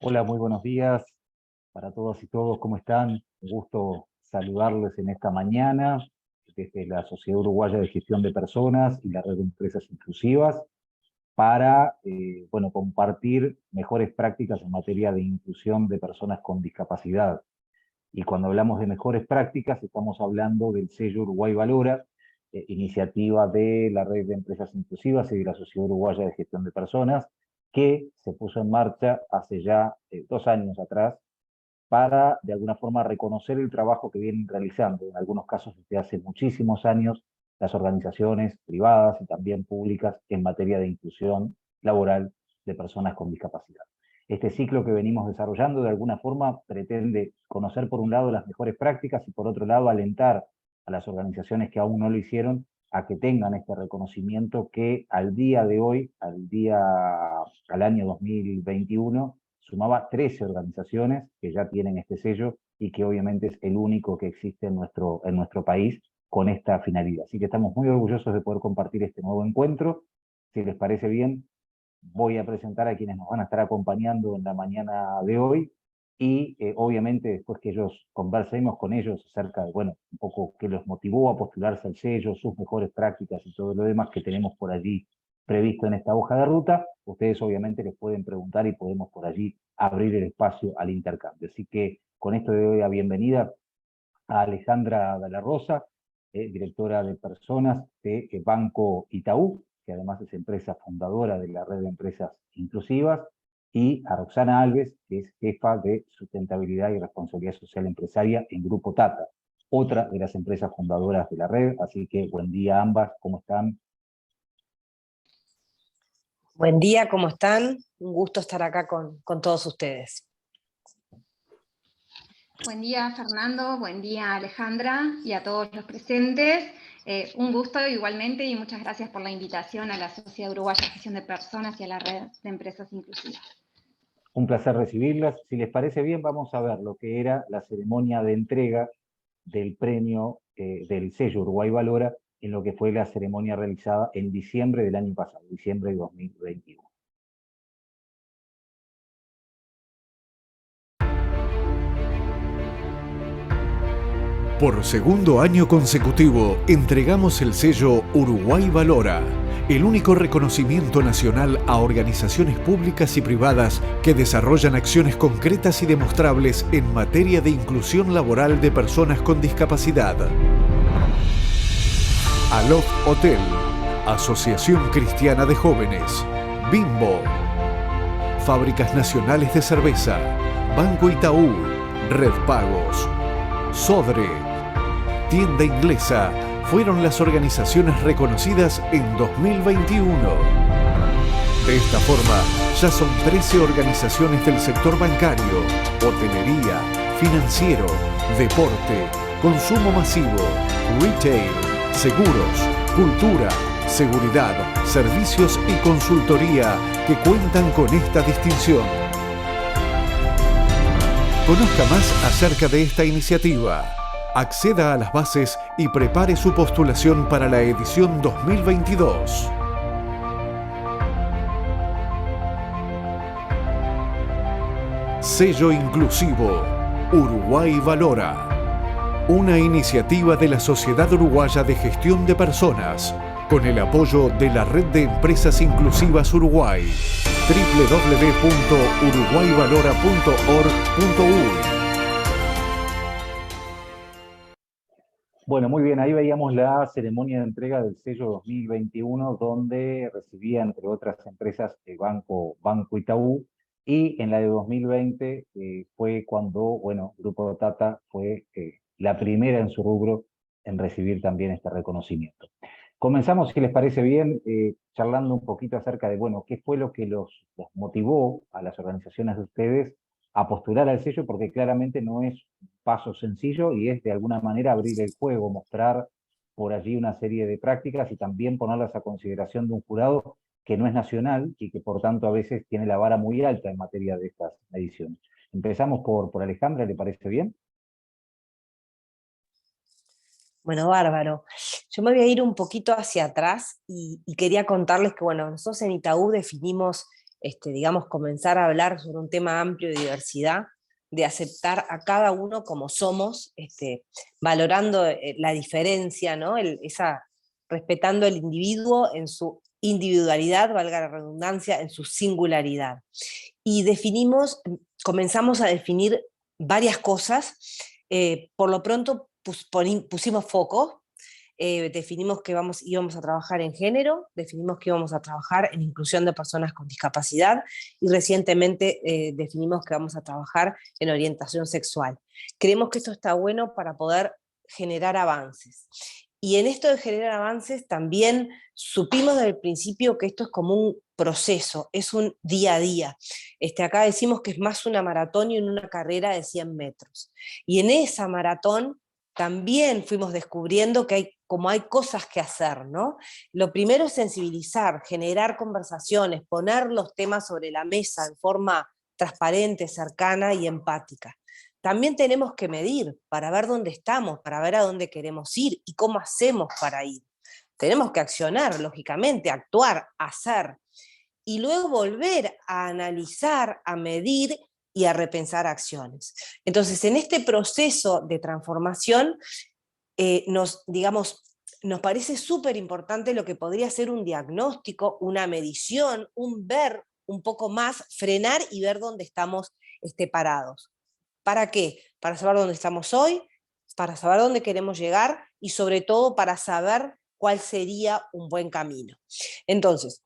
Hola, muy buenos días para todos y todos. ¿Cómo están? Un gusto saludarles en esta mañana desde la Sociedad Uruguaya de Gestión de Personas y la Red de Empresas Inclusivas para compartir mejores prácticas en materia de inclusión de personas con discapacidad. Y cuando hablamos de mejores prácticas, estamos hablando del sello Uruguay Valora, iniciativa de la Red de Empresas Inclusivas y de la Sociedad Uruguaya de Gestión de Personas, que se puso en marcha hace ya 2 años atrás para, de alguna forma, reconocer el trabajo que vienen realizando, en algunos casos desde hace muchísimos años, las organizaciones privadas y también públicas en materia de inclusión laboral de personas con discapacidad. Este ciclo que venimos desarrollando, de alguna forma, pretende conocer por un lado las mejores prácticas y por otro lado alentar a las organizaciones que aún no lo hicieron a que tengan este reconocimiento que al día de hoy, al año 2021, sumaba 13 organizaciones que ya tienen este sello y que obviamente es el único que existe en nuestro país con esta finalidad. Así que estamos muy orgullosos de poder compartir este nuevo encuentro. Si les parece bien, voy a presentar a quienes nos van a estar acompañando en la mañana de hoy y obviamente después que ellos conversemos con ellos acerca de, bueno, un poco qué los motivó a postularse al sello, sus mejores prácticas y todo lo demás que tenemos por allí previsto en esta hoja de ruta, ustedes obviamente les pueden preguntar y podemos por allí abrir el espacio al intercambio. Así que con esto le doy la bienvenida a Alejandra de la Rosa, directora de personas de Banco Itaú, que además es empresa fundadora de la red de empresas inclusivas, y a Roxana Alves, que es jefa de sustentabilidad y responsabilidad social empresaria en Grupo Tata, otra de las empresas fundadoras de la red. Así que buen día a ambas, ¿cómo están? Buen día, ¿cómo están? Un gusto estar acá con todos ustedes. Buen día, Fernando, buen día, Alejandra, y a todos los presentes. Un gusto igualmente y muchas gracias por la invitación a la Sociedad Uruguaya de Gestión de Personas y a la Red de Empresas Inclusivas. Un placer recibirlas. Si les parece bien, vamos a ver lo que era la ceremonia de entrega del premio del sello Uruguay Valora en lo que fue la ceremonia realizada en diciembre del año pasado, diciembre de 2021. Por segundo año consecutivo, entregamos el sello Uruguay Valora, el único reconocimiento nacional a organizaciones públicas y privadas que desarrollan acciones concretas y demostrables en materia de inclusión laboral de personas con discapacidad. Alof Hotel, Asociación Cristiana de Jóvenes, Bimbo, Fábricas Nacionales de Cerveza, Banco Itaú, Red Pagos, Sodre, Tienda Inglesa fueron las organizaciones reconocidas en 2021. De esta forma, ya son 13 organizaciones del sector bancario, hotelería, financiero, deporte, consumo masivo, retail, seguros, cultura, seguridad, servicios y consultoría que cuentan con esta distinción. Conozca más acerca de esta iniciativa. Acceda a las bases y prepare su postulación para la edición 2022. Sello inclusivo Uruguay Valora. Una iniciativa de la Sociedad Uruguaya de Gestión de Personas, con el apoyo de la Red de Empresas Inclusivas Uruguay. www.uruguayvalora.org.uy. Bueno, muy bien, ahí veíamos la ceremonia de entrega del sello 2021, donde recibía, entre otras empresas, el Banco Itaú, y en la de 2020 fue cuando, bueno, Grupo Tata fue la primera en su rubro en recibir también este reconocimiento. Comenzamos, si les parece bien, charlando un poquito acerca de, bueno, qué fue lo que los motivó a las organizaciones de ustedes a postular al sello, porque claramente no es un paso sencillo y es de alguna manera abrir el juego, mostrar por allí una serie de prácticas y también ponerlas a consideración de un jurado que no es nacional y que por tanto a veces tiene la vara muy alta en materia de estas mediciones. Empezamos por Alejandra, ¿le parece bien? Bueno, bárbaro. Yo me voy a ir un poquito hacia atrás y quería contarles que, bueno, nosotros en Itaú definimos digamos, comenzar a hablar sobre un tema amplio de diversidad, de aceptar a cada uno como somos, valorando la diferencia, ¿no? Respetando el individuo en su individualidad, valga la redundancia, en su singularidad. Y comenzamos a definir varias cosas. Por lo pronto pusimos foco, definimos que íbamos a trabajar en género, definimos que íbamos a trabajar en inclusión de personas con discapacidad, y recientemente definimos que vamos a trabajar en orientación sexual. Creemos que esto está bueno para poder generar avances. Y en esto de generar avances también supimos desde el principio que esto es como un proceso, es un día a día. Acá decimos que es más una maratón y una carrera de 100 metros. Y en esa maratón también fuimos descubriendo que hay cosas que hacer, ¿no? Lo primero es sensibilizar, generar conversaciones, poner los temas sobre la mesa en forma transparente, cercana y empática. También tenemos que medir para ver dónde estamos, para ver a dónde queremos ir y cómo hacemos para ir. Tenemos que accionar, lógicamente, actuar, hacer, y luego volver a analizar, a medir y a repensar acciones. Entonces, en este proceso de transformación, nos parece súper importante lo que podría ser un diagnóstico, una medición, un ver un poco más, frenar y ver dónde estamos parados. ¿Para qué? Para saber dónde estamos hoy, para saber dónde queremos llegar y sobre todo para saber cuál sería un buen camino. Entonces,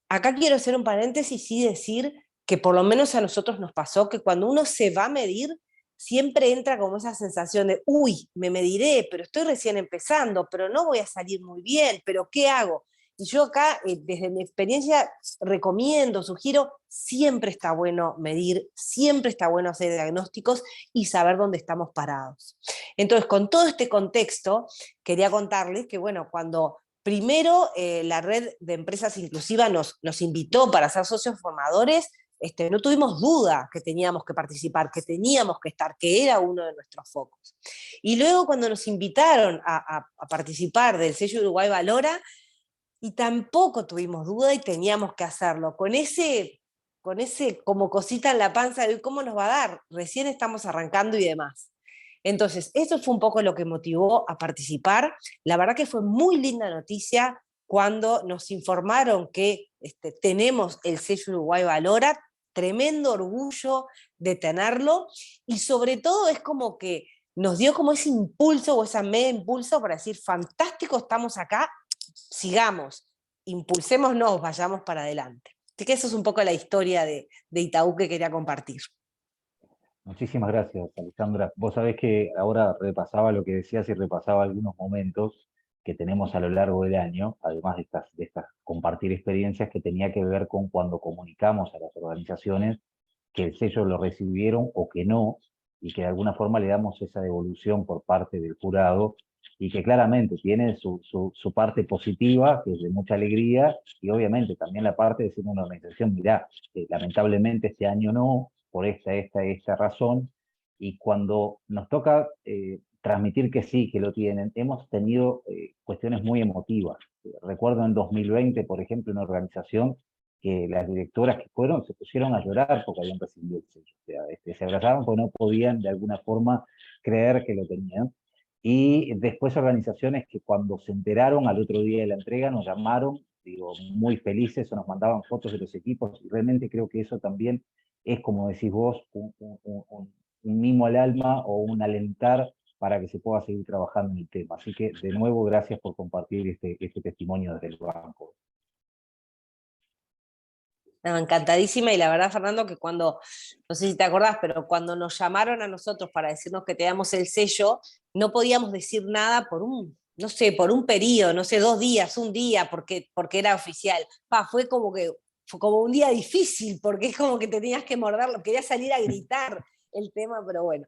acá quiero hacer un paréntesis y decir que por lo menos a nosotros nos pasó que cuando uno se va a medir, siempre entra como esa sensación de, uy, me mediré, pero estoy recién empezando, pero no voy a salir muy bien, pero ¿qué hago? Y yo acá, desde mi experiencia, recomiendo, sugiero, siempre está bueno medir, siempre está bueno hacer diagnósticos y saber dónde estamos parados. Entonces, con todo este contexto, quería contarles que, bueno, cuando primero la red de empresas inclusivas nos invitó para ser socios formadores, no tuvimos duda que teníamos que participar, que teníamos que estar, que era uno de nuestros focos. Y luego cuando nos invitaron a participar del sello Uruguay Valora, y tampoco tuvimos duda y teníamos que hacerlo, con ese como cosita en la panza de cómo nos va a dar, recién estamos arrancando y demás. Entonces, eso fue un poco lo que motivó a participar. La verdad que fue muy linda noticia cuando nos informaron que tenemos el sello Uruguay Valora, tremendo orgullo de tenerlo, y sobre todo es como que nos dio como ese impulso o esa media impulso para decir, fantástico, estamos acá, sigamos, impulsémonos, vayamos para adelante. Así que eso es un poco la historia de Itaú que quería compartir. Muchísimas gracias, Alejandra. Vos sabés que ahora repasaba lo que decías y repasaba algunos momentos que tenemos a lo largo del año, además de estas compartir experiencias, que tenía que ver con cuando comunicamos a las organizaciones que el sello lo recibieron o que no, y que de alguna forma le damos esa devolución por parte del jurado, y que claramente tiene su parte positiva, que es de mucha alegría, y obviamente también la parte de ser una organización, mirá, lamentablemente este año no, por esta razón, y cuando nos toca transmitir que sí, que lo tienen, hemos tenido cuestiones muy emotivas. Recuerdo en 2020, por ejemplo, una organización que las directoras que fueron se pusieron a llorar porque habían recibido el sello. O sea, se abrazaban porque no podían de alguna forma creer que lo tenían. Y después organizaciones que cuando se enteraron al otro día de la entrega nos llamaron, digo, muy felices, o nos mandaban fotos de los equipos, y realmente creo que eso también es, como decís vos, un mimo al alma o un alentar para que se pueda seguir trabajando en el tema. Así que, de nuevo, gracias por compartir este testimonio desde el banco. No, encantadísima, y la verdad, Fernando, que cuando, no sé si te acordás, pero cuando nos llamaron a nosotros para decirnos que teníamos el sello, no podíamos decir nada por un periodo, no sé, 2 días, un día, porque era oficial. Fue como un día difícil, porque es como que te tenías que morderlo, querías salir a gritar el tema, pero bueno,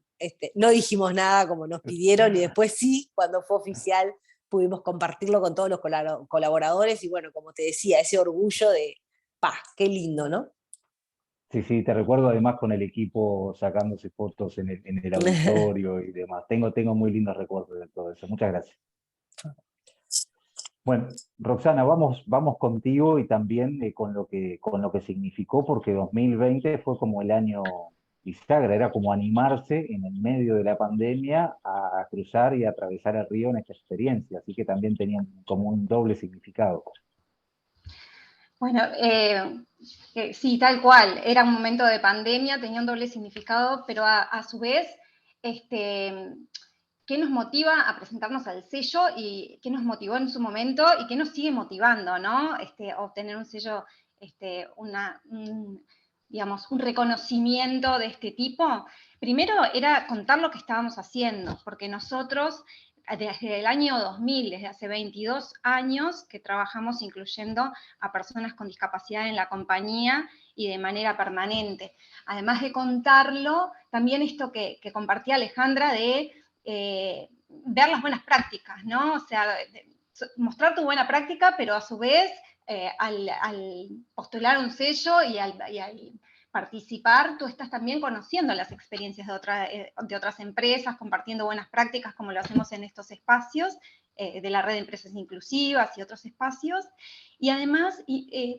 no dijimos nada como nos pidieron, y después sí, cuando fue oficial, pudimos compartirlo con todos los colaboradores, y bueno, como te decía, ese orgullo de qué lindo, ¿no? Sí, te recuerdo además con el equipo sacándose fotos en el auditorio y demás. Tengo muy lindos recuerdos de todo eso. Muchas gracias. Bueno, Roxana, vamos contigo y también con lo que significó, porque 2020 fue como el año bisagra, era como animarse en el medio de la pandemia a cruzar y a atravesar el río en esta experiencia, así que también tenían como un doble significado. Bueno, sí, tal cual. Era un momento de pandemia, tenía un doble significado, pero a su vez, ¿qué nos motiva a presentarnos al sello y qué nos motivó en su momento y qué nos sigue motivando, ¿no? Obtener un sello, digamos, un reconocimiento de este tipo. Primero era contar lo que estábamos haciendo, porque nosotros desde el año 2000, desde hace 22 años que trabajamos incluyendo a personas con discapacidad en la compañía y de manera permanente. Además de contarlo, también esto que compartía Alejandra de ver las buenas prácticas, ¿no? O sea, mostrar tu buena práctica, pero a su vez, al postular un sello y al participar, tú estás también conociendo las experiencias de otras empresas, compartiendo buenas prácticas como lo hacemos en estos espacios de la red de empresas inclusivas y otros espacios. Y además,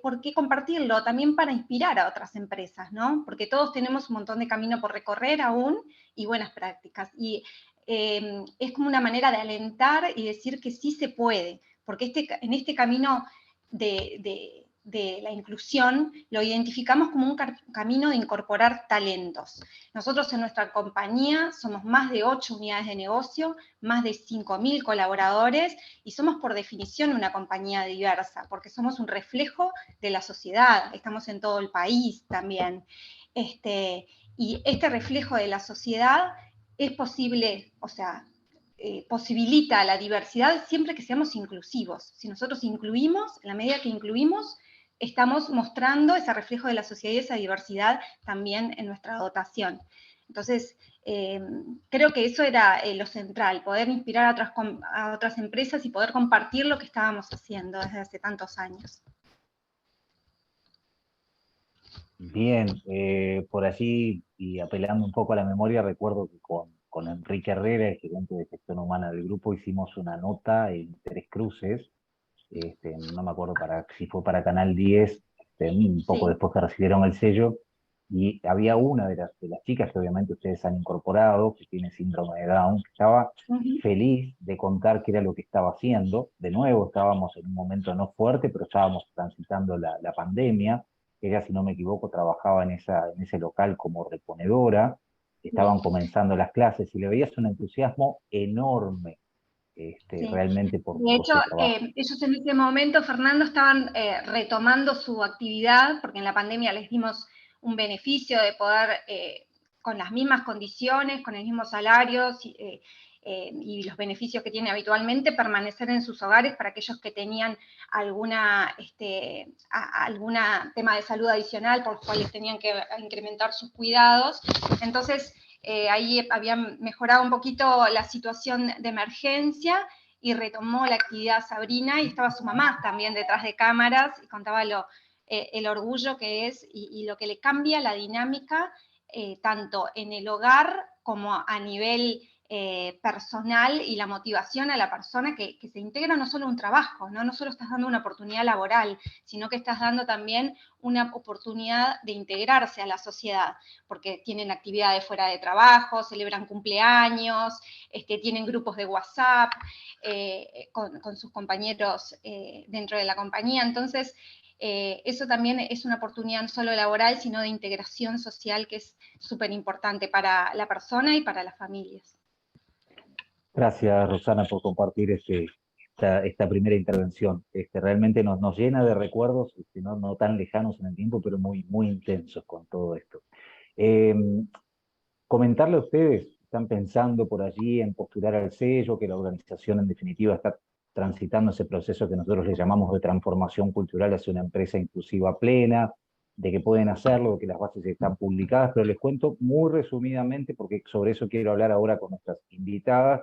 ¿por qué compartirlo? También para inspirar a otras empresas, ¿no? Porque todos tenemos un montón de camino por recorrer aún y buenas prácticas. Y es como una manera de alentar y decir que sí se puede, porque en este camino de la inclusión lo identificamos como un camino de incorporar talentos. Nosotros en nuestra compañía somos más de 8 unidades de negocio, más de 5.000 colaboradores y somos por definición una compañía diversa, porque somos un reflejo de la sociedad, estamos en todo el país también. Y este reflejo de la sociedad es posible, o sea, posibilita la diversidad siempre que seamos inclusivos. Si nosotros incluimos, en la medida que incluimos, estamos mostrando ese reflejo de la sociedad y esa diversidad también en nuestra dotación. Entonces, creo que eso era lo central, poder inspirar a otras empresas y poder compartir lo que estábamos haciendo desde hace tantos años. Bien, por allí, y apelando un poco a la memoria, recuerdo que con Enrique Herrera, el gerente de gestión humana del grupo, hicimos una nota en Tres Cruces, no me acuerdo si fue para Canal 10, un poco Sí. después que recibieron el sello, y había una de las chicas que obviamente ustedes han incorporado, que tiene síndrome de Down, que estaba feliz de contar qué era lo que estaba haciendo. De nuevo, estábamos en un momento no fuerte, pero estábamos transitando la pandemia. Ella, si no me equivoco, trabajaba en ese local como reponedora, estaban comenzando las clases y le veías un entusiasmo enorme, Sí. realmente por De hecho, su trabajo. ellos en ese momento, Fernando, estaban retomando su actividad, porque en la pandemia les dimos un beneficio de poder, con las mismas condiciones, con el mismo salario y los beneficios que tiene habitualmente, permanecer en sus hogares para aquellos que tenían alguna tema de salud adicional por los cuales tenían que incrementar sus cuidados. Entonces, ahí habían mejorado un poquito la situación de emergencia y retomó la actividad Sabrina y estaba su mamá también detrás de cámaras y contaba el orgullo que es y lo que le cambia la dinámica tanto en el hogar como a nivel personal y la motivación a la persona que se integra no solo a un trabajo, ¿no? No solo estás dando una oportunidad laboral, sino que estás dando también una oportunidad de integrarse a la sociedad, porque tienen actividades fuera de trabajo, celebran cumpleaños, tienen grupos de WhatsApp con sus compañeros dentro de la compañía. Entonces, eso también es una oportunidad no solo laboral, sino de integración social que es súper importante para la persona y para las familias. Gracias, Rosana, por compartir esta primera intervención. Realmente nos llena de recuerdos, no tan lejanos en el tiempo, pero muy, muy intensos con todo esto. Comentarle a ustedes, están pensando por allí en postular al sello, que la organización en definitiva está transitando ese proceso que nosotros le llamamos de transformación cultural hacia una empresa inclusiva plena, de que pueden hacerlo, de que las bases están publicadas, pero les cuento muy resumidamente, porque sobre eso quiero hablar ahora con nuestras invitadas,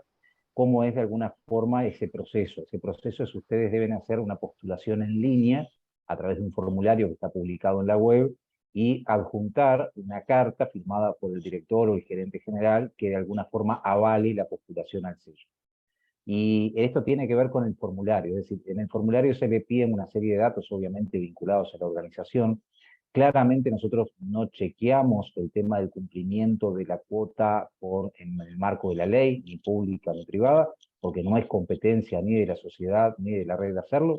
cómo es de alguna forma ese proceso. Ese proceso es ustedes deben hacer una postulación en línea a través de un formulario que está publicado en la web y adjuntar una carta firmada por el director o el gerente general que de alguna forma avale la postulación al sello. Y esto tiene que ver con el formulario, es decir, en el formulario se le piden una serie de datos, obviamente vinculados a la organización. Claramente nosotros no chequeamos el tema del cumplimiento de la cuota en el marco de la ley, ni pública ni privada, porque no es competencia ni de la sociedad ni de la red de hacerlo,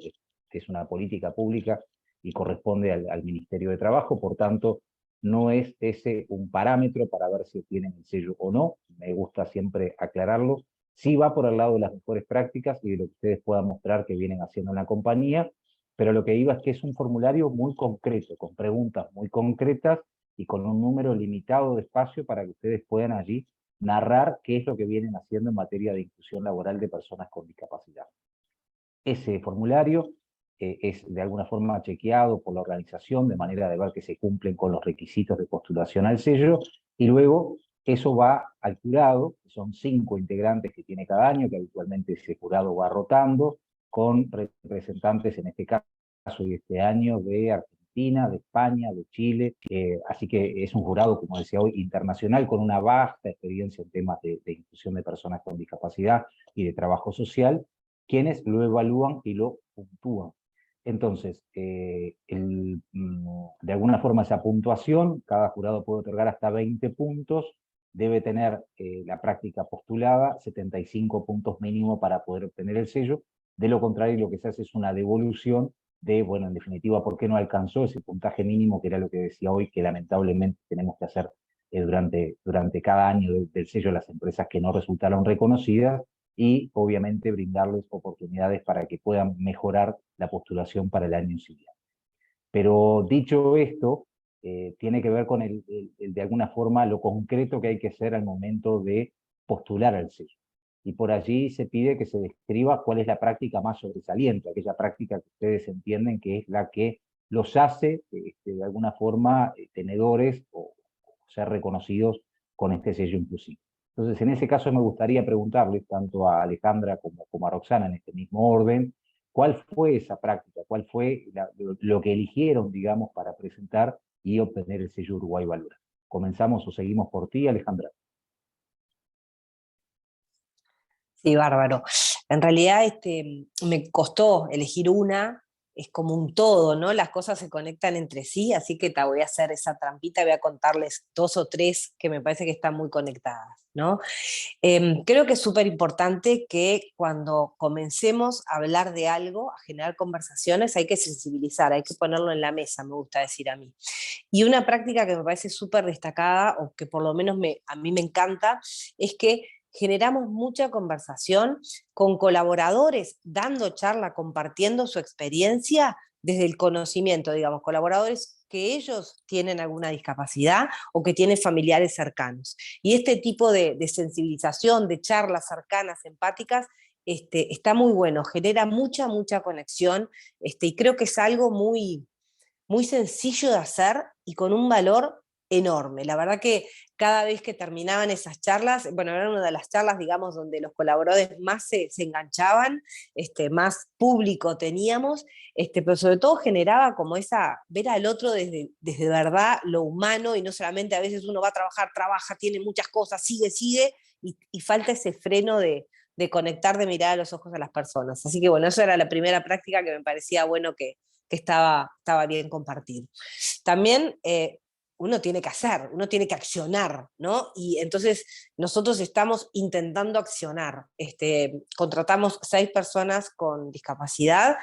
es una política pública y corresponde al Ministerio de Trabajo, por tanto, no es ese un parámetro para ver si tienen el sello o no, me gusta siempre aclararlo. Sí va por el lado de las mejores prácticas y de lo que ustedes puedan mostrar que vienen haciendo en la compañía, pero lo que iba es que es un formulario muy concreto, con preguntas muy concretas y con un número limitado de espacio para que ustedes puedan allí narrar qué es lo que vienen haciendo en materia de inclusión laboral de personas con discapacidad. Ese formulario es de alguna forma chequeado por la organización de manera de ver que se cumplen con los requisitos de postulación al sello, y luego eso va al jurado, que son 5 integrantes que tiene cada año, que habitualmente ese jurado va rotando, con representantes en este caso y este año de Argentina, de España, de Chile, así que es un jurado, como decía hoy, internacional, con una vasta experiencia en temas de inclusión de personas con discapacidad y de trabajo social, quienes lo evalúan y lo puntúan. Entonces, de alguna forma esa puntuación, cada jurado puede otorgar hasta 20 puntos, debe tener la práctica postulada, 75 puntos mínimo para poder obtener el sello. De lo contrario, lo que se hace es una devolución de, bueno, en definitiva, ¿por qué no alcanzó ese puntaje mínimo? Que era lo que decía hoy, que lamentablemente tenemos que hacer durante cada año del sello a las empresas que no resultaron reconocidas, y obviamente brindarles oportunidades para que puedan mejorar la postulación para el año siguiente. Pero dicho esto, tiene que ver con de alguna forma lo concreto que hay que hacer al momento de postular al sello. Y por allí se pide que se describa cuál es la práctica más sobresaliente, aquella práctica que ustedes entienden que es la que los hace de alguna forma tenedores o ser reconocidos con este sello inclusivo. Entonces, en ese caso me gustaría preguntarles, tanto a Alejandra como a Roxana, en este mismo orden, ¿cuál fue esa práctica? ¿Cuál fue lo que eligieron, digamos, para presentar y obtener el sello Uruguay Valora? ¿Comenzamos o seguimos por ti, Alejandra? Sí, bárbaro. En realidad me costó elegir una, es como un todo, ¿no? Las cosas se conectan entre sí, así que te voy a hacer esa trampita, voy a contarles 2 o 3 que me parece que están muy conectadas, ¿no? Creo que es súper importante que cuando comencemos a hablar de algo, a generar conversaciones, hay que sensibilizar, hay que ponerlo en la mesa, me gusta decir a mí. Y una práctica que me parece súper destacada, o que por lo menos a mí me encanta, es que generamos mucha conversación con colaboradores, dando charla, compartiendo su experiencia desde el conocimiento, digamos, colaboradores que ellos tienen alguna discapacidad o que tienen familiares cercanos. Y este tipo de sensibilización, de charlas cercanas, empáticas, está muy bueno, genera mucha conexión, y creo que es algo muy, muy sencillo de hacer y con un valor enorme. La verdad que cada vez que terminaban esas charlas, bueno, era una de las charlas, digamos, donde los colaboradores más se enganchaban, más público teníamos, pero sobre todo generaba como ver al otro desde verdad lo humano, y no solamente a veces uno va a trabajar, trabaja, tiene muchas cosas, sigue, y falta ese freno de conectar, de mirar a los ojos a las personas. Así que bueno, eso era la primera práctica que me parecía bueno que estaba bien compartir. También uno tiene que hacer, uno tiene que accionar, ¿no? Y entonces nosotros estamos intentando accionar. Contratamos 6 personas con discapacidad,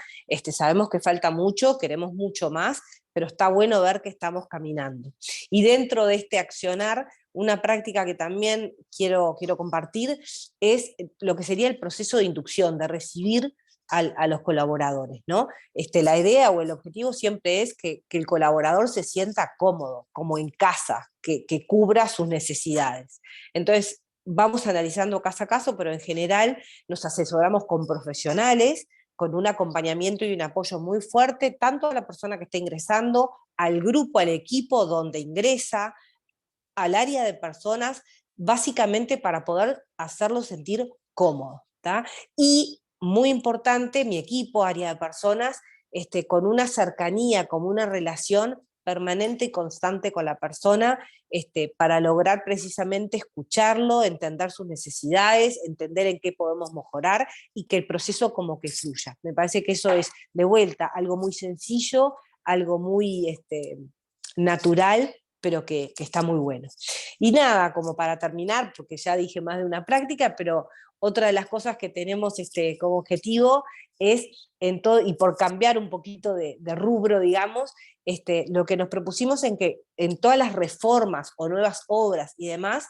sabemos que falta mucho, queremos mucho más, pero está bueno ver que estamos caminando. Y dentro de este accionar, una práctica que también quiero compartir es lo que sería el proceso de inducción, de recibir a los colaboradores, ¿no? La idea o el objetivo siempre es que el colaborador se sienta cómodo, como en casa, que cubra sus necesidades. Entonces, vamos analizando caso a caso, pero en general nos asesoramos con profesionales, con un acompañamiento y un apoyo muy fuerte, tanto a la persona que está ingresando, al grupo, al equipo donde ingresa, al área de personas, básicamente para poder hacerlo sentir cómodo, ¿tá? Y muy importante, mi equipo, área de personas, con una cercanía, como una relación permanente y constante con la persona, para lograr precisamente escucharlo, entender sus necesidades, entender en qué podemos mejorar y que el proceso como que fluya. Me parece que eso es, de vuelta, algo muy sencillo, algo muy natural, pero que está muy bueno. Y nada, como para terminar, porque ya dije más de una práctica, pero otra de las cosas que tenemos como objetivo es, y por cambiar un poquito de rubro, digamos, lo que nos propusimos en que en todas las reformas o nuevas obras y demás,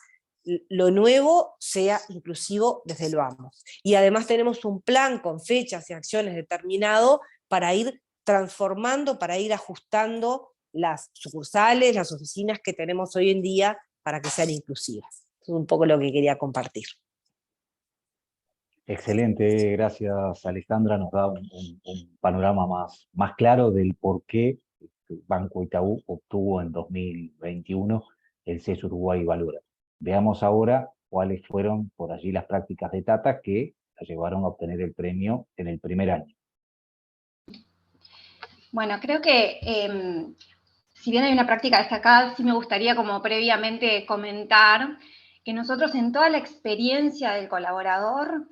lo nuevo sea inclusivo desde lo vamos. Y además tenemos un plan con fechas y acciones determinado para ir transformando, para ir ajustando las sucursales, las oficinas que tenemos hoy en día para que sean inclusivas. Eso es un poco lo que quería compartir. Excelente, gracias Alejandra, nos da un panorama más claro del por qué Banco Itaú obtuvo en 2021 el sello Uruguay Valora. Veamos ahora cuáles fueron por allí las prácticas de Tata que la llevaron a obtener el premio en el primer año. Bueno, creo que si bien hay una práctica destacada, sí me gustaría como previamente comentar que nosotros en toda la experiencia del colaborador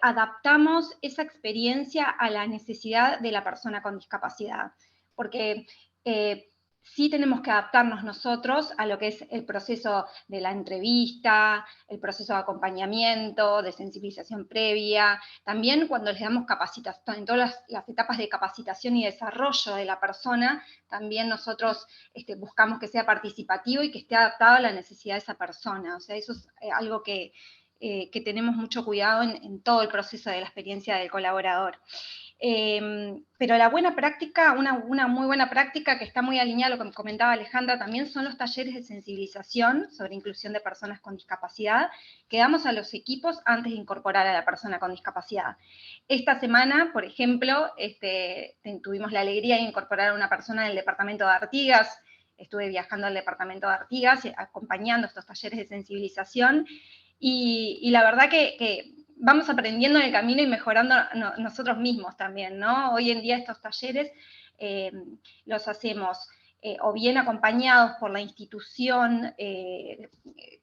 adaptamos esa experiencia a la necesidad de la persona con discapacidad, porque sí tenemos que adaptarnos nosotros a lo que es el proceso de la entrevista, el proceso de acompañamiento, de sensibilización previa, también cuando les damos capacitación, en todas las etapas de capacitación y desarrollo de la persona, también nosotros buscamos que sea participativo y que esté adaptado a la necesidad de esa persona. O sea, eso es algo que tenemos mucho cuidado en todo el proceso de la experiencia del colaborador. Pero la buena práctica, una muy buena práctica que está muy alineada a lo que comentaba Alejandra también, son los talleres de sensibilización sobre inclusión de personas con discapacidad que damos a los equipos antes de incorporar a la persona con discapacidad. Esta semana, por ejemplo, tuvimos la alegría de incorporar a una persona del departamento de Artigas. Estuve viajando al departamento de Artigas, acompañando estos talleres de sensibilización, y la verdad que vamos aprendiendo en el camino y mejorando nosotros mismos también, ¿no? Hoy en día estos talleres los hacemos o bien acompañados por la institución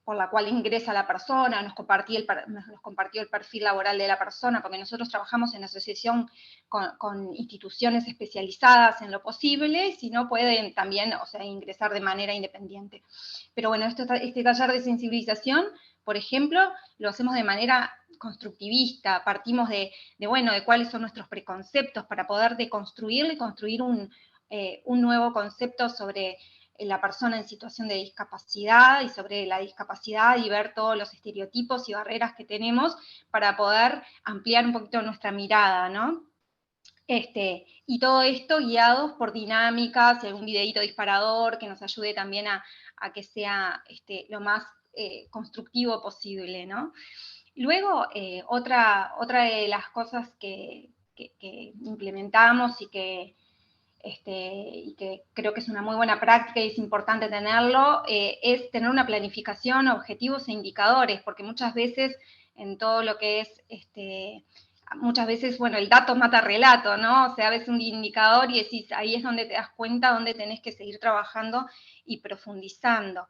por la cual ingresa la persona, nos compartió el perfil laboral de la persona, porque nosotros trabajamos en asociación con instituciones especializadas en lo posible, si no pueden también, o sea, ingresar de manera independiente. Pero bueno, este taller de sensibilización, por ejemplo, lo hacemos de manera constructivista, partimos de cuáles son nuestros preconceptos para poder deconstruirlo y construir un nuevo concepto sobre la persona en situación de discapacidad y sobre la discapacidad y ver todos los estereotipos y barreras que tenemos para poder ampliar un poquito nuestra mirada, ¿no? Y todo esto guiados por dinámicas y algún videíto disparador que nos ayude también a que sea lo más constructivo posible, ¿no? Luego, otra de las cosas que implementamos y que creo que es una muy buena práctica y es importante tenerlo, es tener una planificación, objetivos e indicadores, porque muchas veces en todo lo que es, muchas veces, bueno, el dato mata relato, ¿no? O sea, ves un indicador y decís, ahí es donde te das cuenta dónde tenés que seguir trabajando y profundizando.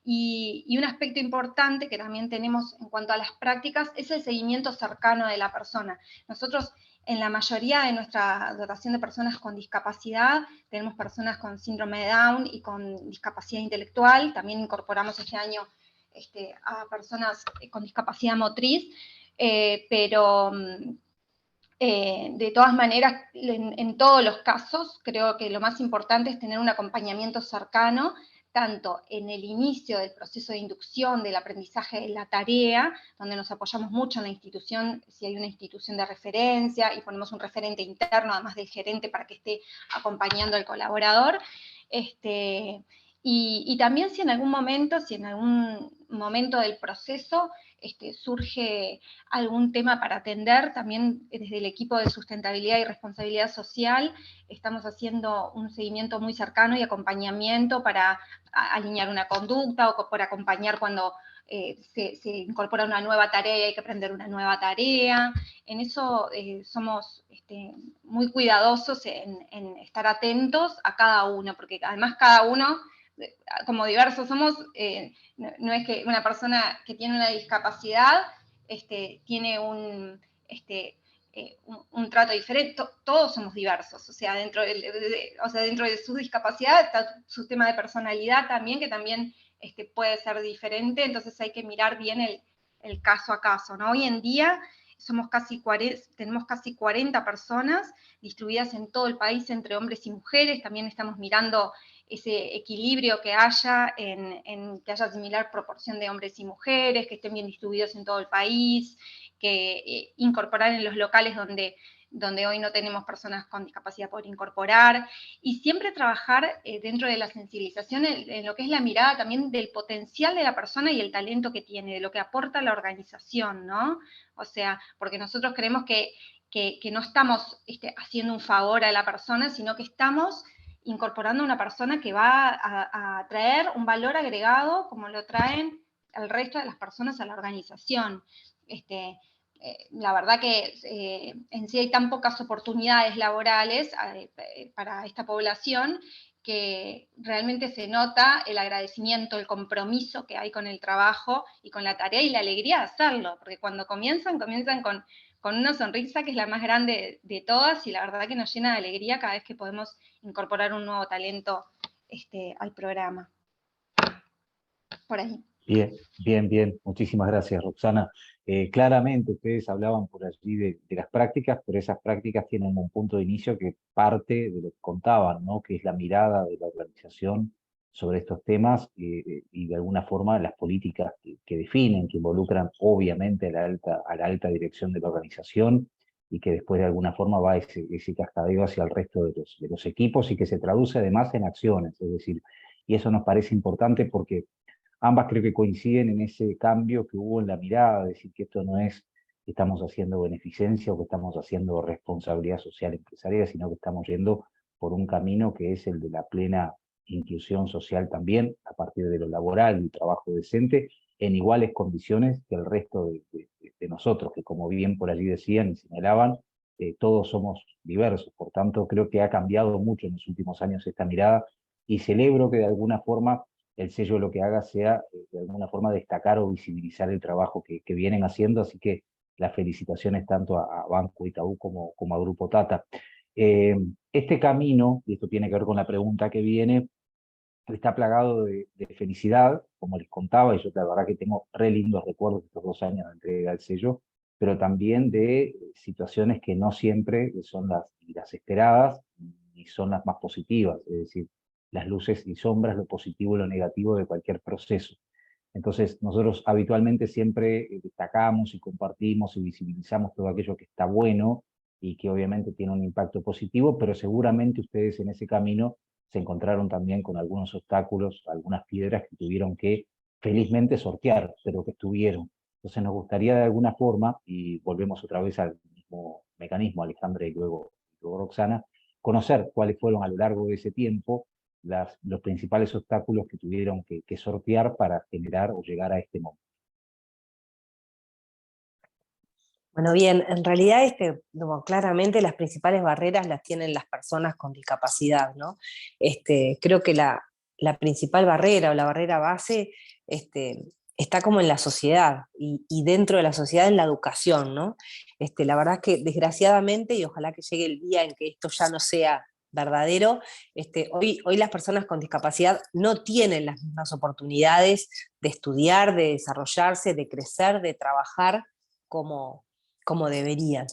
Y un aspecto importante que también tenemos en cuanto a las prácticas es el seguimiento cercano de la persona. Nosotros, en la mayoría de nuestra dotación de personas con discapacidad, tenemos personas con síndrome de Down y con discapacidad intelectual. También incorporamos este año a personas con discapacidad motriz, pero de todas maneras, en todos los casos, creo que lo más importante es tener un acompañamiento cercano, tanto en el inicio del proceso de inducción del aprendizaje de la tarea, donde nos apoyamos mucho en la institución, si hay una institución de referencia, y ponemos un referente interno, además del gerente, para que esté acompañando al colaborador, y también si en algún momento del proceso surge algún tema para atender, también desde el equipo de sustentabilidad y responsabilidad social estamos haciendo un seguimiento muy cercano y acompañamiento para alinear una conducta o por acompañar cuando se incorpora una nueva tarea y hay que aprender una nueva tarea. En eso somos muy cuidadosos en estar atentos a cada uno, porque además cada uno, como diversos somos, no es que una persona que tiene una discapacidad tiene un trato diferente, todos somos diversos, o sea, dentro de su discapacidad está su tema de personalidad también, que también puede ser diferente, entonces hay que mirar bien el caso a caso, ¿no? Hoy en día tenemos casi 40 personas distribuidas en todo el país entre hombres y mujeres, también estamos mirando ese equilibrio que haya, que haya similar proporción de hombres y mujeres, que estén bien distribuidos en todo el país, que incorporar en los locales donde hoy no tenemos personas con discapacidad por incorporar, y siempre trabajar dentro de la sensibilización en lo que es la mirada también del potencial de la persona y el talento que tiene, de lo que aporta la organización, ¿no? O sea, porque nosotros creemos que no estamos haciendo un favor a la persona, sino que estamos incorporando a una persona que va a traer un valor agregado como lo traen el resto de las personas a la organización. La verdad que en sí hay tan pocas oportunidades laborales para esta población que realmente se nota el agradecimiento, el compromiso que hay con el trabajo y con la tarea y la alegría de hacerlo, porque cuando comienzan con una sonrisa que es la más grande de todas, y la verdad que nos llena de alegría cada vez que podemos incorporar un nuevo talento al programa. Por ahí. Bien. Muchísimas gracias, Roxana. Claramente ustedes hablaban por allí de las prácticas, pero esas prácticas tienen un punto de inicio que parte de lo que contaban, ¿no? Que es la mirada de la organización sobre estos temas y de alguna forma las políticas que definen, que involucran obviamente a la alta dirección de la organización y que después de alguna forma va ese cascadeo hacia el resto de los equipos y que se traduce además en acciones. Es decir, y eso nos parece importante porque ambas creo que coinciden en ese cambio que hubo en la mirada, es decir, que esto no es que estamos haciendo beneficencia o que estamos haciendo responsabilidad social empresarial, sino que estamos yendo por un camino que es el de la plena inclusión social también, a partir de lo laboral y trabajo decente, en iguales condiciones que el resto de nosotros, que como bien por allí decían y señalaban, todos somos diversos. Por tanto, creo que ha cambiado mucho en los últimos años esta mirada y celebro que de alguna forma el sello lo que haga sea, de alguna forma, destacar o visibilizar el trabajo que vienen haciendo, así que las felicitaciones tanto a Banco Itaú como a Grupo Tata. Este camino, y esto tiene que ver con la pregunta que viene, está plagado de felicidad, como les contaba, y yo la verdad que tengo re lindos recuerdos de estos 2 años de entrega del sello, pero también de situaciones que no siempre son las esperadas, ni son las más positivas, es decir, las luces y sombras, lo positivo y lo negativo de cualquier proceso. Entonces, nosotros habitualmente siempre destacamos y compartimos y visibilizamos todo aquello que está bueno y que obviamente tiene un impacto positivo, pero seguramente ustedes en ese camino se encontraron también con algunos obstáculos, algunas piedras que tuvieron que felizmente sortear, pero que estuvieron. Entonces nos gustaría de alguna forma, y volvemos otra vez al mismo mecanismo, Alejandra y luego Roxana, conocer cuáles fueron a lo largo de ese tiempo los principales obstáculos que tuvieron que sortear para generar o llegar a este momento. Bueno, bien, en realidad claramente las principales barreras las tienen las personas con discapacidad, ¿no? Creo que la principal barrera o la barrera base está como en la sociedad y dentro de la sociedad en la educación, ¿no? La verdad es que desgraciadamente, y ojalá que llegue el día en que esto ya no sea verdadero, hoy las personas con discapacidad no tienen las mismas oportunidades de estudiar, de desarrollarse, de crecer, de trabajar como deberían.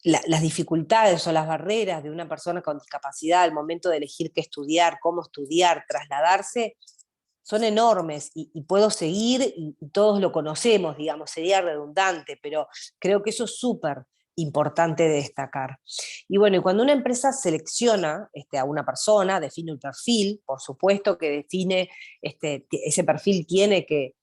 Las dificultades o las barreras de una persona con discapacidad al momento de elegir qué estudiar, cómo estudiar, trasladarse, son enormes y puedo seguir y todos lo conocemos, digamos, sería redundante, pero creo que eso es súper importante de destacar. Y bueno, y cuando una empresa selecciona a una persona, define un perfil, por supuesto que define, ese perfil tiene que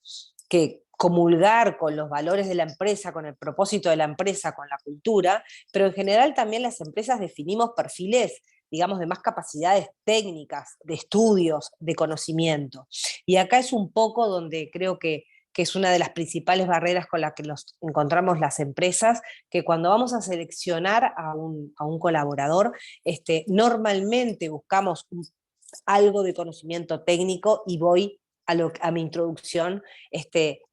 comulgar con los valores de la empresa, con el propósito de la empresa, con la cultura, pero en general también las empresas definimos perfiles digamos, de más capacidades técnicas, de estudios, de conocimiento. Y acá es un poco donde creo que es una de las principales barreras con las que nos encontramos las empresas, que cuando vamos a seleccionar a un colaborador, normalmente buscamos algo de conocimiento técnico, y voy a mi introducción.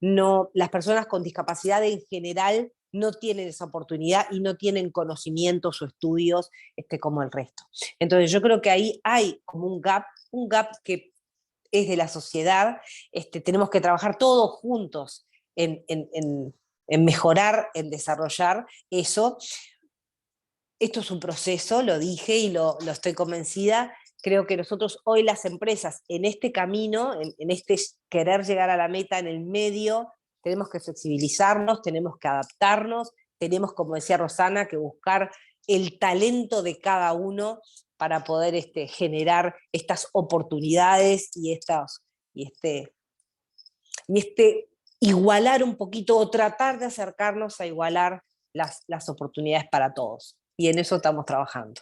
No, las personas con discapacidad en general no tienen esa oportunidad y no tienen conocimientos o estudios como el resto. Entonces yo creo que ahí hay como un gap que es de la sociedad. Tenemos que trabajar todos juntos en mejorar, en desarrollar eso. Esto es un proceso, lo dije y lo estoy convencida. Creo que nosotros hoy, las empresas, en este camino, en este querer llegar a la meta en el medio, tenemos que flexibilizarnos, tenemos que adaptarnos, tenemos, como decía Rosana, que buscar el talento de cada uno para poder generar estas oportunidades y igualar un poquito, o tratar de acercarnos a igualar las oportunidades para todos. Y en eso estamos trabajando.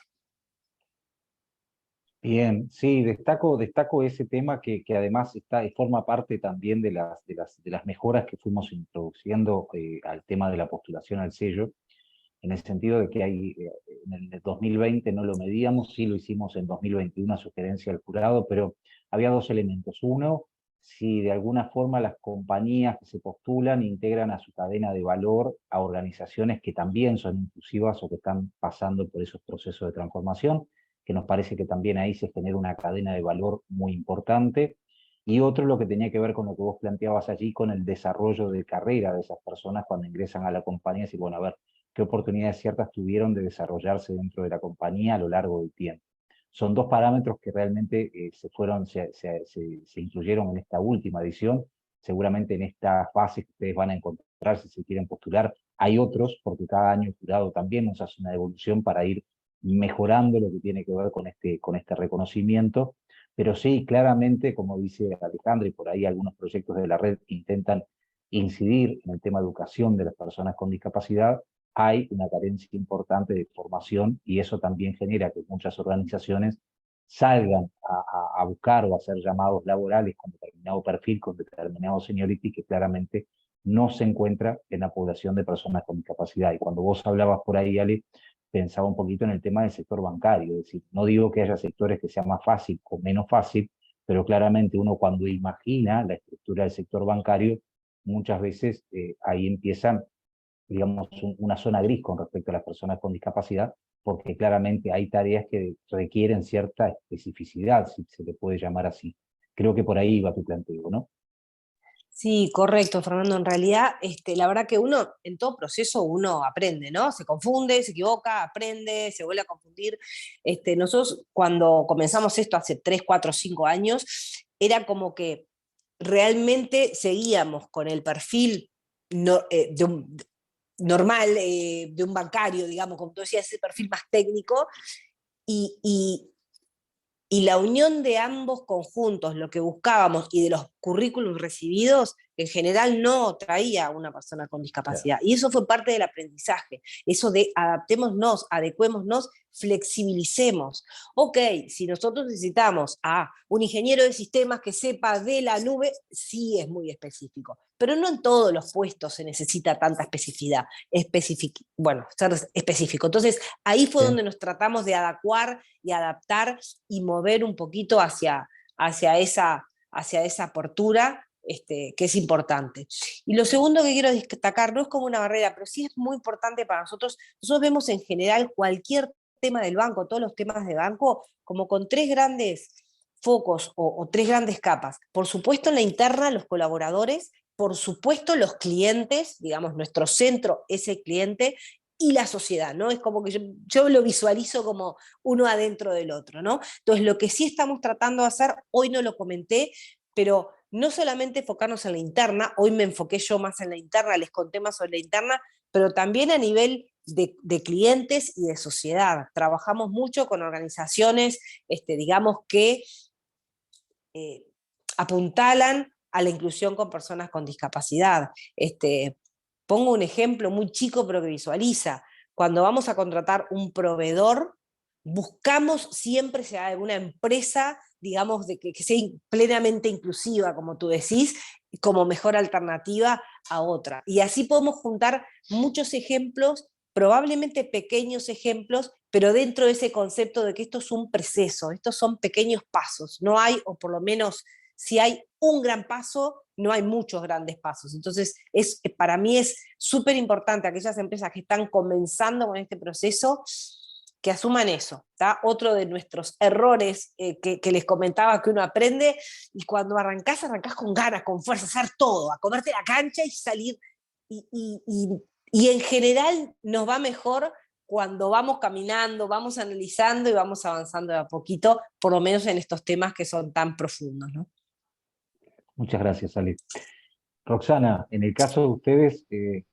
Bien, sí, destaco ese tema que además forma parte también de las mejoras que fuimos introduciendo al tema de la postulación al sello, en el sentido de que en el 2020 no lo medíamos, sí lo hicimos en 2021 a sugerencia del jurado, pero había dos elementos. Uno, si de alguna forma las compañías que se postulan integran a su cadena de valor a organizaciones que también son inclusivas o que están pasando por esos procesos de transformación, que nos parece que también ahí se genera una cadena de valor muy importante. Y otro, lo que tenía que ver con lo que vos planteabas allí, con el desarrollo de carrera de esas personas cuando ingresan a la compañía, y bueno, a ver, qué oportunidades ciertas tuvieron de desarrollarse dentro de la compañía a lo largo del tiempo. Son dos parámetros que realmente se incluyeron en esta última edición. Seguramente en esta fase que ustedes van a encontrar, si se quieren postular, hay otros, porque cada año el jurado también nos hace una evolución para ir mejorando lo que tiene que ver con este reconocimiento. Pero sí, claramente, como dice Alejandra, y por ahí algunos proyectos de la red intentan incidir en el tema de educación de las personas con discapacidad, hay una carencia importante de formación, y eso también genera que muchas organizaciones salgan a buscar o a hacer llamados laborales con determinado perfil, con determinado seniority, que claramente no se encuentra en la población de personas con discapacidad. Y cuando vos hablabas por ahí, Ale, pensaba un poquito en el tema del sector bancario. Es decir, no digo que haya sectores que sea más fácil o menos fácil, pero claramente uno, cuando imagina la estructura del sector bancario, muchas veces ahí empiezan, digamos, una zona gris con respecto a las personas con discapacidad, porque claramente hay tareas que requieren cierta especificidad, si se le puede llamar así. Creo que por ahí va tu planteo, ¿no? Sí, correcto, Fernando. En realidad, la verdad que uno, en todo proceso, uno aprende, ¿no? Se confunde, se equivoca, aprende, se vuelve a confundir. Nosotros, cuando comenzamos esto hace 3, 4, 5 años, era como que realmente seguíamos con el perfil normal, de un bancario, digamos, como tú decías, ese perfil más técnico, y la unión de ambos conjuntos, lo que buscábamos, y de los currículums recibidos, en general no traía a una persona con discapacidad. Y eso fue parte del aprendizaje, eso de adaptémonos, adecuémonos, flexibilicemos. Ok, si nosotros necesitamos a un ingeniero de sistemas que sepa de la nube, sí es muy específico, pero no en todos los puestos se necesita tanta especificidad, ser específico. Entonces, ahí fue donde nos tratamos de adecuar y adaptar y mover un poquito hacia esa apertura, que es importante. Y lo segundo que quiero destacar, no es como una barrera, pero sí es muy importante para nosotros. Nosotros vemos en general cualquier tema del banco, todos los temas de banco, como con 3 grandes focos o 3 grandes capas. Por supuesto, en la interna, los colaboradores; por supuesto, los clientes, digamos, nuestro centro es el cliente; y la sociedad, ¿no? Es como que yo lo visualizo como uno adentro del otro, ¿no? Entonces, lo que sí estamos tratando de hacer, hoy no lo comenté, pero no solamente enfocarnos en la interna, hoy me enfoqué yo más en la interna, les conté más sobre la interna, pero también a nivel de clientes y de sociedad. Trabajamos mucho con organizaciones, digamos, que apuntalan a la inclusión con personas con discapacidad. Pongo un ejemplo muy chico, pero que visualiza. Cuando vamos a contratar un proveedor buscamos siempre sea alguna empresa, digamos, que sea plenamente inclusiva, como tú decís, como mejor alternativa a otra. Y así podemos juntar muchos ejemplos, probablemente pequeños ejemplos, pero dentro de ese concepto de que esto es un proceso, estos son pequeños pasos, no hay, o por lo menos si hay un gran paso, no hay muchos grandes pasos. Entonces, para mí es súper importante aquellas empresas que están comenzando con este proceso, que asuman eso. ¿Tá? Otro de nuestros errores que les comentaba que uno aprende, y cuando arrancás con ganas, con fuerza, hacer todo, a comerte la cancha y salir. Y en general nos va mejor cuando vamos caminando, vamos analizando y vamos avanzando de a poquito, por lo menos en estos temas que son tan profundos, ¿no? Muchas gracias, Ale. Roxana, en el caso de ustedes,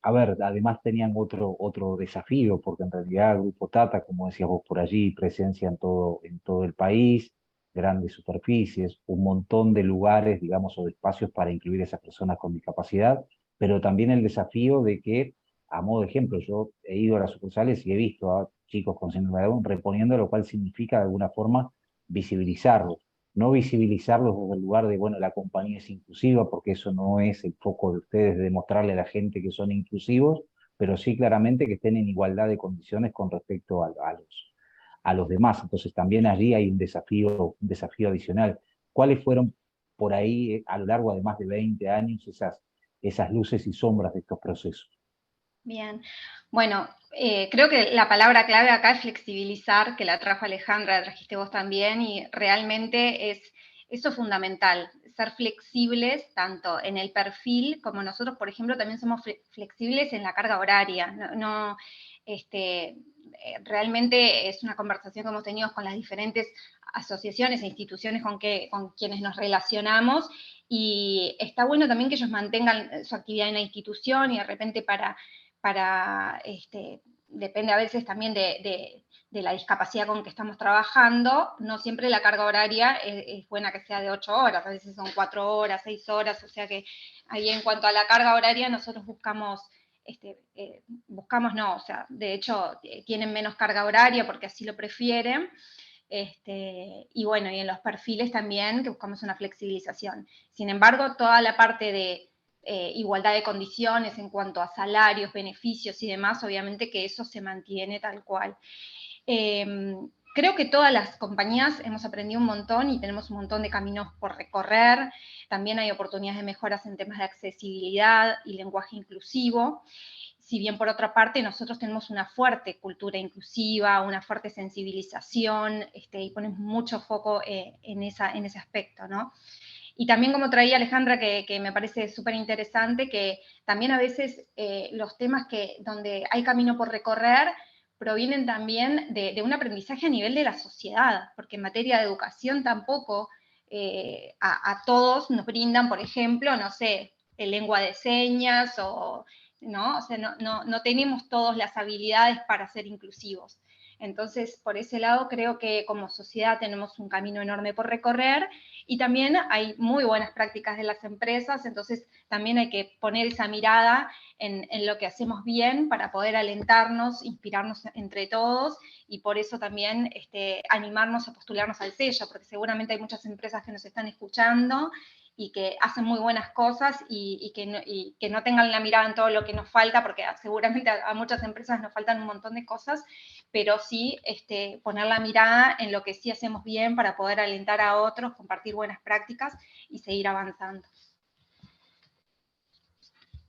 a ver, además tenían otro desafío, porque en realidad Grupo Tata, como decías vos por allí, presencia en todo el país, grandes superficies, un montón de lugares, digamos, o de espacios para incluir a esas personas con discapacidad, pero también el desafío de que, a modo de ejemplo, yo he ido a las sucursales y he visto a chicos con síndrome de Down reponiendo, lo cual significa de alguna forma visibilizarlos. No visibilizarlos desde el lugar de, bueno, la compañía es inclusiva, porque eso no es el foco de ustedes, de demostrarle a la gente que son inclusivos, pero sí claramente que estén en igualdad de condiciones con respecto a los demás. Entonces también allí hay un desafío adicional. ¿Cuáles fueron por ahí, a lo largo de más de 20 años, esas luces y sombras de estos procesos? Bien, bueno, creo que la palabra clave acá es flexibilizar, que la trajo Alejandra, la trajiste vos también, y realmente eso es fundamental, ser flexibles tanto en el perfil como nosotros, por ejemplo, también somos flexibles en la carga horaria. Realmente es una conversación que hemos tenido con las diferentes asociaciones e instituciones con quienes nos relacionamos, y está bueno también que ellos mantengan su actividad en la institución, y de repente depende a veces también de la discapacidad con que estamos trabajando, no siempre la carga horaria es buena que sea de 8 horas, a veces son 4 horas, 6 horas, o sea que ahí en cuanto a la carga horaria nosotros buscamos no, o sea, de hecho tienen menos carga horaria porque así lo prefieren. Y bueno, y en los perfiles también que buscamos una flexibilización. Sin embargo, toda la parte de igualdad de condiciones en cuanto a salarios, beneficios y demás, obviamente que eso se mantiene tal cual. Creo que todas las compañías hemos aprendido un montón y tenemos un montón de caminos por recorrer. También hay oportunidades de mejoras en temas de accesibilidad y lenguaje inclusivo. Si bien por otra parte nosotros tenemos una fuerte cultura inclusiva, una fuerte sensibilización, y ponemos mucho foco en ese aspecto, ¿no? Y también, como traía Alejandra, que me parece súper interesante, que también a veces los temas donde hay camino por recorrer provienen también de un aprendizaje a nivel de la sociedad, porque en materia de educación tampoco a todos nos brindan, por ejemplo, no sé, lengua de señas, ¿no? O sea, no tenemos todas las habilidades para ser inclusivos. Entonces, por ese lado, creo que como sociedad tenemos un camino enorme por recorrer, y también hay muy buenas prácticas de las empresas, entonces también hay que poner esa mirada en lo que hacemos bien para poder alentarnos, inspirarnos entre todos, y por eso también animarnos a postularnos al sello, porque seguramente hay muchas empresas que nos están escuchando y que hacen muy buenas cosas y que no tengan la mirada en todo lo que nos falta, porque seguramente a muchas empresas nos faltan un montón de cosas, pero sí poner la mirada en lo que sí hacemos bien para poder alentar a otros, compartir buenas prácticas y seguir avanzando.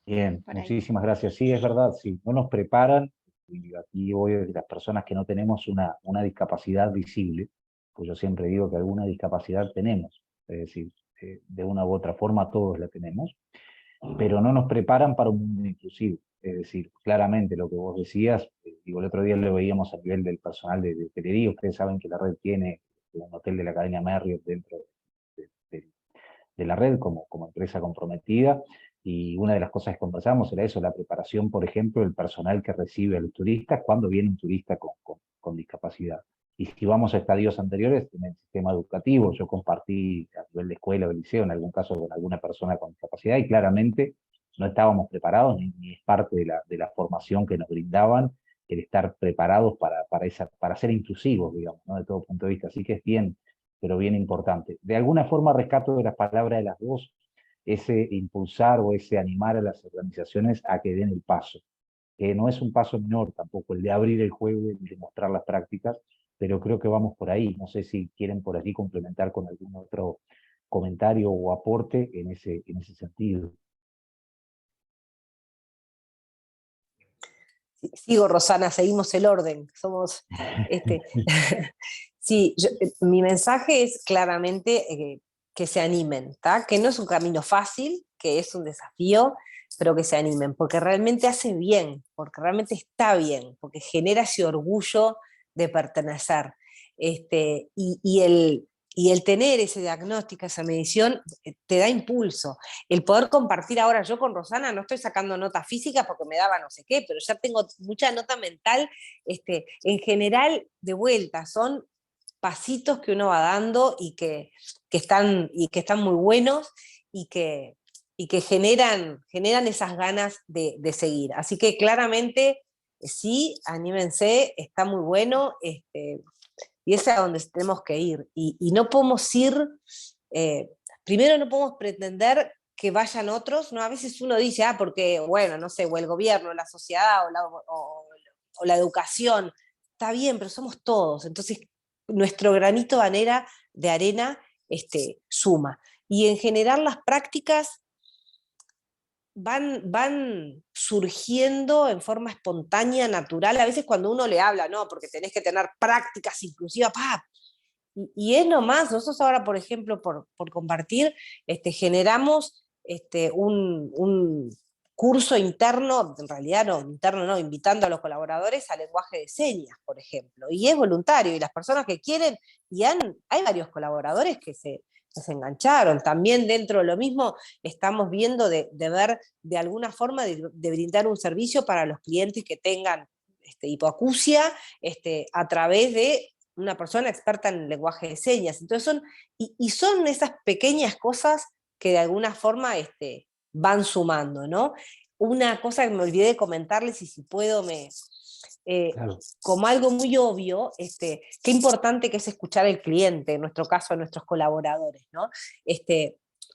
Bien, muchísimas gracias. Sí, es verdad, sí, no nos preparan, y aquí voy de las personas que no tenemos una discapacidad visible, pues yo siempre digo que alguna discapacidad tenemos, es decir, de una u otra forma todos la tenemos, pero no nos preparan para un mundo inclusivo. Es decir, claramente lo que vos decías, digo, el otro día lo veíamos a nivel del personal de hotelería. Ustedes saben que la red tiene un hotel de la cadena Marriott dentro de la red como empresa comprometida, y una de las cosas que conversamos era eso, la preparación, por ejemplo, del personal que recibe a los turistas cuando viene un turista con discapacidad. Y si vamos a estadios anteriores, en el sistema educativo, yo compartí a nivel de escuela o de liceo, en algún caso con alguna persona con discapacidad, y claramente no estábamos preparados, ni es parte de la formación que nos brindaban, el estar preparados para para ser inclusivos, digamos, ¿no? De todo punto de vista. Así que es bien, pero bien importante. De alguna forma rescato de las palabras de las dos ese impulsar o ese animar a las organizaciones a que den el paso, que no es un paso menor tampoco el de abrir el juego y de mostrar las prácticas, pero creo que vamos por ahí. No sé si quieren por allí complementar con algún otro comentario o aporte en ese sentido. Sigo, Rosana, seguimos el orden. Somos, sí, mi mensaje es claramente que se animen, ¿tá? Que no es un camino fácil, que es un desafío, pero que se animen, porque realmente hace bien, porque realmente está bien, porque genera ese orgullo de pertenecer. Y el tener ese diagnóstico, esa medición, te da impulso. El poder compartir ahora, yo con Rosana no estoy sacando nota física porque me daba no sé qué, pero ya tengo mucha nota mental, en general, de vuelta, son pasitos que uno va dando y que están muy buenos y que generan esas ganas de seguir. Así que claramente, sí, anímense, está muy bueno, y es a donde tenemos que ir. Y no podemos ir, primero no podemos pretender que vayan otros, ¿no? A veces uno dice, porque, bueno, no sé, o el gobierno, la sociedad, o la educación, está bien, pero somos todos, entonces nuestro granito de arena suma. Y en general las prácticas van surgiendo en forma espontánea, natural, a veces cuando uno le habla, no, porque tenés que tener prácticas inclusivas, y es nomás, nosotros ahora, por ejemplo, por compartir, generamos un curso interno, en realidad no, interno no, invitando a los colaboradores a lenguaje de señas, por ejemplo, y es voluntario, y las personas que quieren, hay varios colaboradores que se engancharon. También dentro de lo mismo estamos viendo de ver de alguna forma de brindar un servicio para los clientes que tengan hipoacusia a través de una persona experta en lenguaje de señas. Entonces son esas pequeñas cosas que de alguna forma van sumando, ¿no? Una cosa que me olvidé de comentarles, y si puedo Claro. como algo muy obvio, qué importante que es escuchar al cliente, en nuestro caso a nuestros colaboradores, ¿no?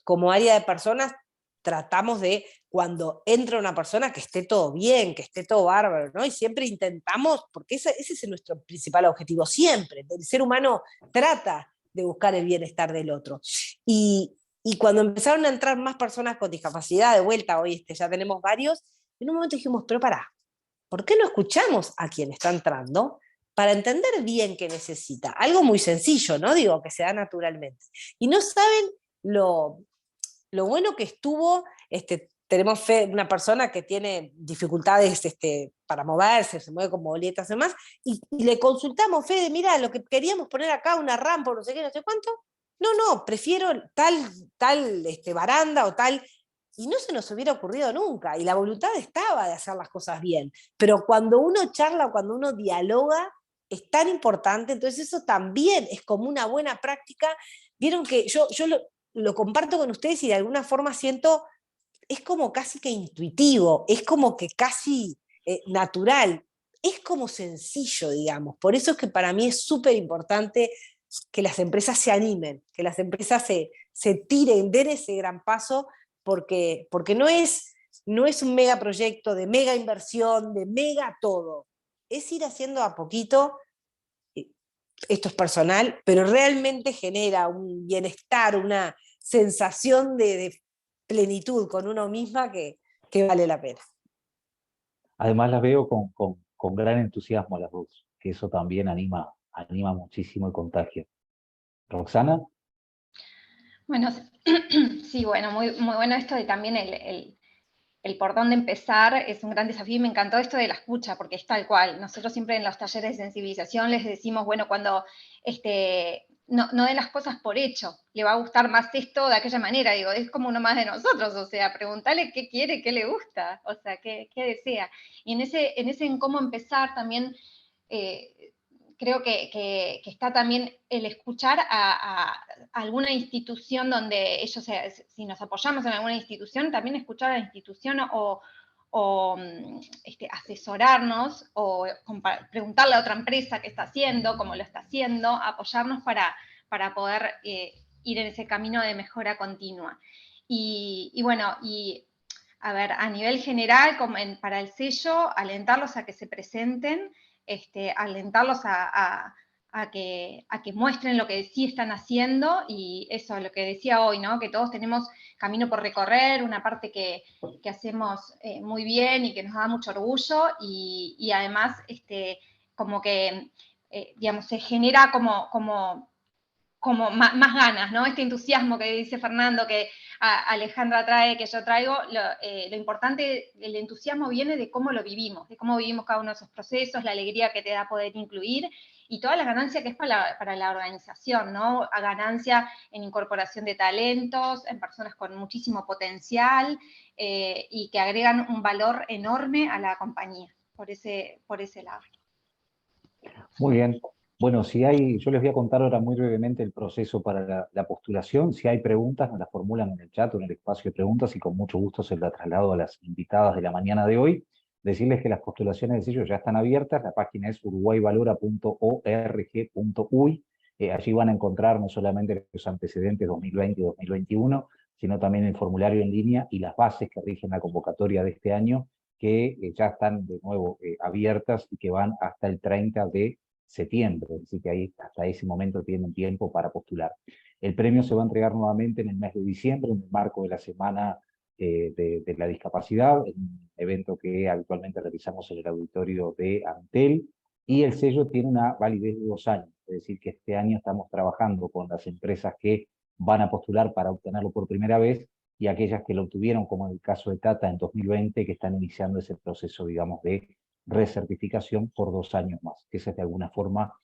Como área de personas, tratamos de, cuando entra una persona, que esté todo bien, que esté todo bárbaro, ¿no? Y siempre intentamos, porque ese es nuestro principal objetivo, siempre. El ser humano trata de buscar el bienestar del otro. Y cuando empezaron a entrar más personas con discapacidad, de vuelta, hoy ya tenemos varios, en un momento dijimos, pero pará, ¿por qué no escuchamos a quien está entrando para entender bien qué necesita? Algo muy sencillo, ¿no? Digo, que se da naturalmente. Y no saben lo bueno que estuvo, tenemos una persona que tiene dificultades para moverse, se mueve con moletas y demás, y le consultamos, Fede, mira, lo que queríamos poner acá, una rampa, no sé qué, no sé cuánto, no, prefiero tal baranda o tal, y no se nos hubiera ocurrido nunca, y la voluntad estaba de hacer las cosas bien, pero cuando uno charla, cuando uno dialoga, es tan importante, entonces eso también es como una buena práctica. Vieron que yo lo comparto con ustedes y de alguna forma siento, es como casi que intuitivo, es como que casi natural, es como sencillo, digamos. Por eso es que para mí es súper importante que las empresas se animen, que las empresas se tiren, den ese gran paso, porque no es un megaproyecto de mega inversión, de mega todo. Es ir haciendo a poquito, esto es personal, pero realmente genera un bienestar, una sensación de plenitud con uno misma que vale la pena. Además las veo con gran entusiasmo a las dos, que eso también anima muchísimo y contagia. ¿Roxana? Bueno, sí, bueno, muy, muy bueno esto de también el por dónde empezar es un gran desafío, y me encantó esto de la escucha, porque es tal cual. Nosotros siempre en los talleres de sensibilización les decimos, bueno, cuando no den las cosas por hecho, le va a gustar más esto de aquella manera, digo, es como uno más de nosotros, o sea, preguntarle qué quiere, qué le gusta, o sea, qué desea. Y en ese cómo empezar también, creo que está también el escuchar a alguna institución donde ellos, si nos apoyamos en alguna institución, también escuchar a la institución o asesorarnos o preguntarle a otra empresa qué está haciendo, cómo lo está haciendo, apoyarnos para poder ir en ese camino de mejora continua. Y bueno, a ver, a nivel general, para el sello, alentarlos a que se presenten, alentarlos a que muestren lo que sí están haciendo, y eso, lo que decía hoy, ¿no? Que todos tenemos camino por recorrer, una parte que hacemos muy bien y que nos da mucho orgullo, y además, como que, digamos, se genera como más ganas, ¿no? Este entusiasmo que dice Fernando, que Alejandra trae, que yo traigo, lo importante, el entusiasmo viene de cómo lo vivimos, de cómo vivimos cada uno de esos procesos, la alegría que te da poder incluir, y toda la ganancia que es para la organización, ¿no? A ganancia en incorporación de talentos, en personas con muchísimo potencial, y que agregan un valor enorme a la compañía, por ese lado. Muy bien. Bueno, yo les voy a contar ahora muy brevemente el proceso para la postulación. Si hay preguntas, nos las formulan en el chat o en el espacio de preguntas, y con mucho gusto se las traslado a las invitadas de la mañana de hoy. Decirles que las postulaciones de sello ya están abiertas. La página es uruguayvalora.org.uy. Allí van a encontrar no solamente los antecedentes 2020 y 2021, sino también el formulario en línea y las bases que rigen la convocatoria de este año, que ya están de nuevo abiertas y que van hasta el 30 de septiembre, es decir que ahí hasta ese momento tienen tiempo para postular. El premio se va a entregar nuevamente en el mes de diciembre, en el marco de la Semana de la Discapacidad, un evento que habitualmente realizamos en el auditorio de Antel, y el sello tiene una validez de 2 años, es decir que este año estamos trabajando con las empresas que van a postular para obtenerlo por primera vez, y aquellas que lo obtuvieron, como en el caso de Tata en 2020, que están iniciando ese proceso, digamos, de recertificación por 2 años más. Esa es de alguna forma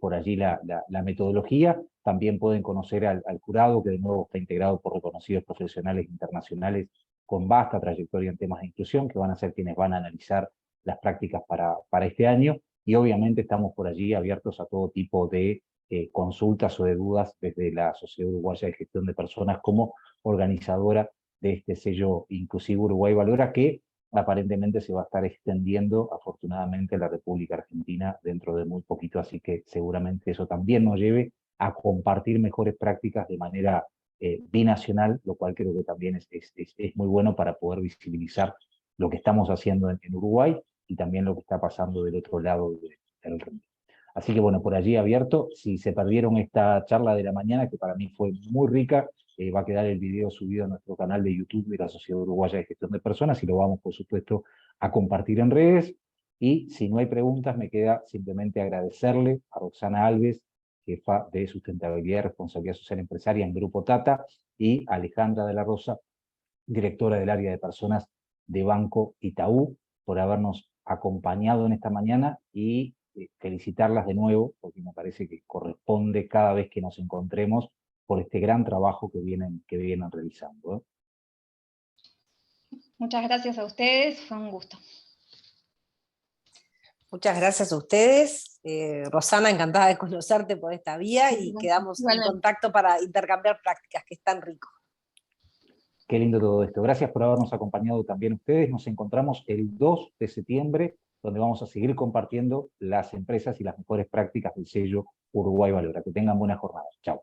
por allí la metodología. También pueden conocer al jurado, que de nuevo está integrado por reconocidos profesionales internacionales con vasta trayectoria en temas de inclusión, que van a ser quienes van a analizar las prácticas para este año, y obviamente estamos por allí abiertos a todo tipo de consultas o de dudas desde la Sociedad Uruguaya de Gestión de Personas como organizadora de este sello inclusivo Uruguay Valora, que aparentemente se va a estar extendiendo afortunadamente a la República Argentina dentro de muy poquito, así que seguramente eso también nos lleve a compartir mejores prácticas de manera binacional, lo cual creo que también es muy bueno para poder visibilizar lo que estamos haciendo en Uruguay y también lo que está pasando del otro lado del río. Así que bueno, por allí abierto. Si se perdieron esta charla de la mañana, que para mí fue muy rica, va a quedar el video subido a nuestro canal de YouTube de la Sociedad Uruguaya de Gestión de Personas, y lo vamos, por supuesto, a compartir en redes. Y si no hay preguntas, me queda simplemente agradecerle a Roxana Alves, jefa de Sustentabilidad y Responsabilidad Social Empresaria en Grupo Tata, y a Alejandra de la Rosa, directora del área de personas de Banco Itaú, por habernos acompañado en esta mañana, y felicitarlas de nuevo, porque me parece que corresponde cada vez que nos encontremos por este gran trabajo que vienen realizando. Muchas gracias a ustedes, fue un gusto. Muchas gracias a ustedes. Rosana, encantada de conocerte por esta vía, y quedamos en contacto para intercambiar prácticas, que es tan rico. Qué lindo todo esto. Gracias por habernos acompañado también ustedes. Nos encontramos el 2 de septiembre, donde vamos a seguir compartiendo las empresas y las mejores prácticas del sello Uruguay Valora. Que tengan buena jornada. Chao.